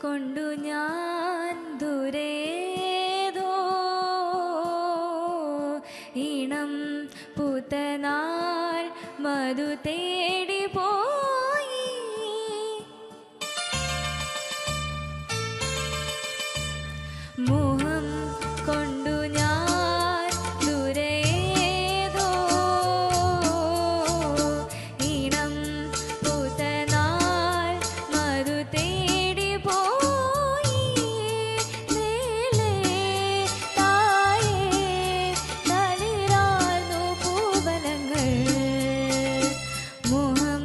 കൊണ്ടു ഞാൻ ദൂരേതോ ഈണം പൂത്തനാൾ മധു തേടി പോയി മോഹം കൊണ്ടു ഞാൻ ദൂരേതോ ഈണം പൂത്തനാൾ മധു തേടി പോയി മേലേ താഴെ തളിരാർന്നു പൂവനങ്ങൾ മോഹം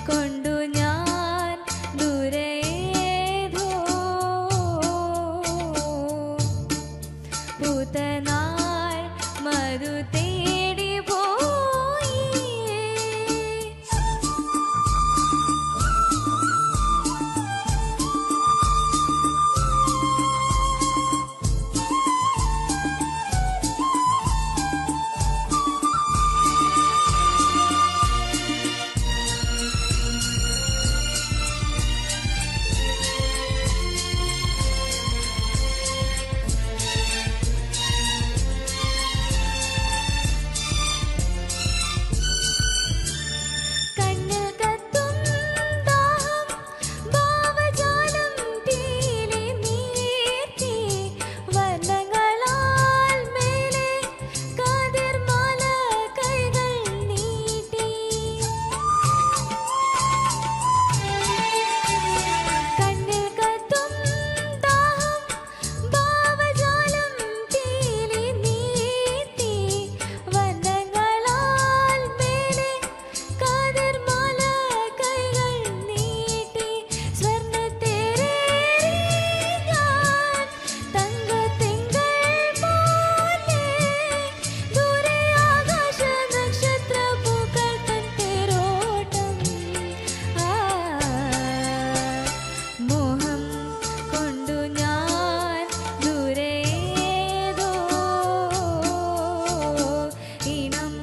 കൊണ്ടു ഞാൻ ദൂരേതോ പൂത്തനാൾ മധു തേടി പോയി കണ്ണിൽ കത്തും ദാഹം ഭാവജാലം പീലി നീർത്തി വർണ്ണങ്ങളാൽ മേലെ കതിർമാല കൈകൾ നീട്ടി കണ്ണിൽ കത്തും ദാഹം ഭാവജാലം പീലി നീർത്തി വർണ്ണങ്ങളാൽ മേലെ കതിർമാല കൈകൾ നീട്ടി സ്വർണ്ണത്തേരേറി ഞാൻ തങ്കത്തിങ്കൾ പോലെ ദൂരെ ആകാശ നക്ഷത്ര പൂക്കൾ തൻ തേരോട്ടം മോഹം കൊണ്ടു ഞാൻ ദൂരേതോ ഈണം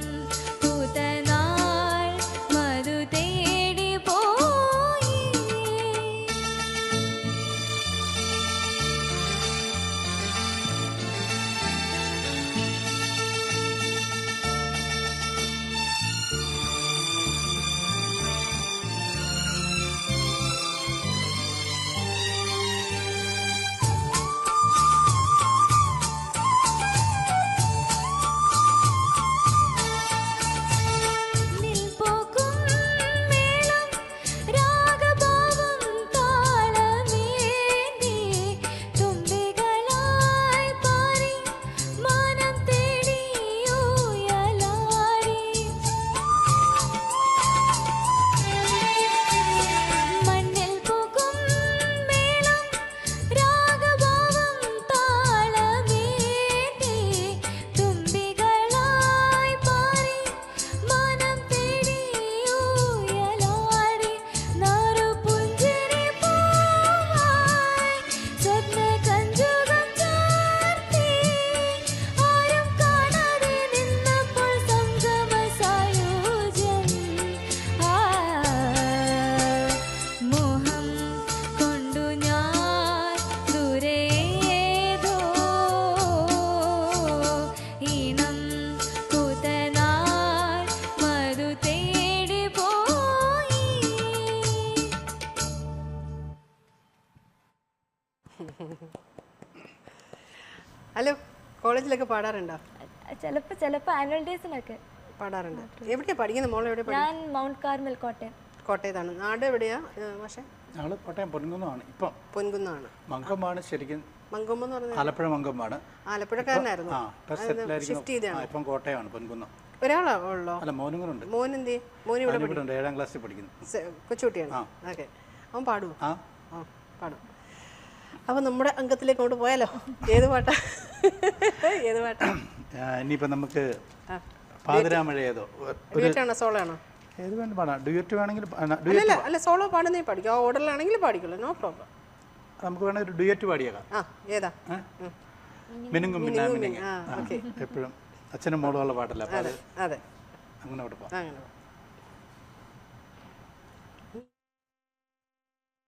പൂത്തനാൾ മധു തേടി പോയി നിൽപോക്കും മേളം രാഗഭാവം താളമേന്തി തുമ്പികളായി പാറി മാനം തേടി ഊയലാടി മണ്ണിൽ പോകും മേളം രാഗഭാവം താളമേന്തി തുമ്പികളായി പാറി മാനം തേടി ഊയലാടി നാറുപുഞ്ചിരി പൂവായി സ്വപ്ന കഞ്ചുകം ചാർത്തി ആരും കാണാതെ നിന്നപ്പോൾ സംഗമ സായുജ്യം മോഹം കൊണ്ടു ഞാൻ ദൂരേതോ ഈണം പൂത്തനാൾ മധു തേടി പോയി ഹലോ, കോളേജിലൊക്കെ പാടാറുണ്ടോ? ചിലപ്പോൾ ആനുവൽ ഡേയ്സിനൊക്കെ പാടാറുണ്ട്. എവിടെയാ പഠിക്കുന്നത്? മോളെ എവിടെ പഠിക്കുന്നത്? ഞാൻ മൗണ്ട് കാർമൽ കോട്ടയം. കോട്ടയത്താണ്. നാട് എവിടെയാ പക്ഷേ? ഞങ്ങൾ കോട്ടയം പൊൻകുന്നമാണ്. ഇപ്പം പൊൻകുന്നാണ്. മങ്കമാണ് ശരിക്കും. മങ്കൊമ്പ് എന്ന് പറഞ്ഞാൽ ആലപ്പുഴ മങ്കമാണ്. ആലപ്പുഴക്കാരനായിരുന്നു. ഷിഫ്റ്റ് ചെയ്താണ്. ഇപ്പം കോട്ടയമാണ് പൊൻകുന്നം. ഒരാളോ ഉള്ളോ? അല്ല, മോനും കൂടെ ഉണ്ട്. മോനെന്തേ? മോൻ ഇവിടെ ഉണ്ട്, 7ാം ക്ലാസ്സിൽ പഠിക്കുന്നു. കൊച്ചുകുട്ടിയാണ്. ഓക്കെ. അവൻ പാടുവോ? ആ പാടും. അപ്പം നമ്മുടെ അംഗത്തിലേക്ക് കൊണ്ട് പോയാലോ? ഏത് പാട്ടാ? ഏത് പാട്ടാ? ഇനിയിപ്പോൾ നമുക്ക് പാതിരാമഴ ഏതോ ഡ്യുവറ്റാണോ സോളോ ആണോ? ഏത് വേണ്ട പാടാം. ഡ്യുവറ്റ് വേണമെങ്കിൽ അല്ല സോളോ പാടുന്നേ പാടിക്കും. ആ ഓർഡറിലാണെങ്കിൽ പാടിക്കുള്ളൂ, നോ പ്രോബ്ലം. നമുക്ക് വേണമെങ്കിൽ ഒരു ഡ്യുവറ്റ് പാടിയേക്കാം. ഏതാ? മിനുങ്ങും മിന്നാമിനിങ്. എപ്പോഴും അച്ഛനും മോളും ഉള്ള പാട്ടല്ല. അതെ, അങ്ങനെ പാടാം. അങ്ങനെ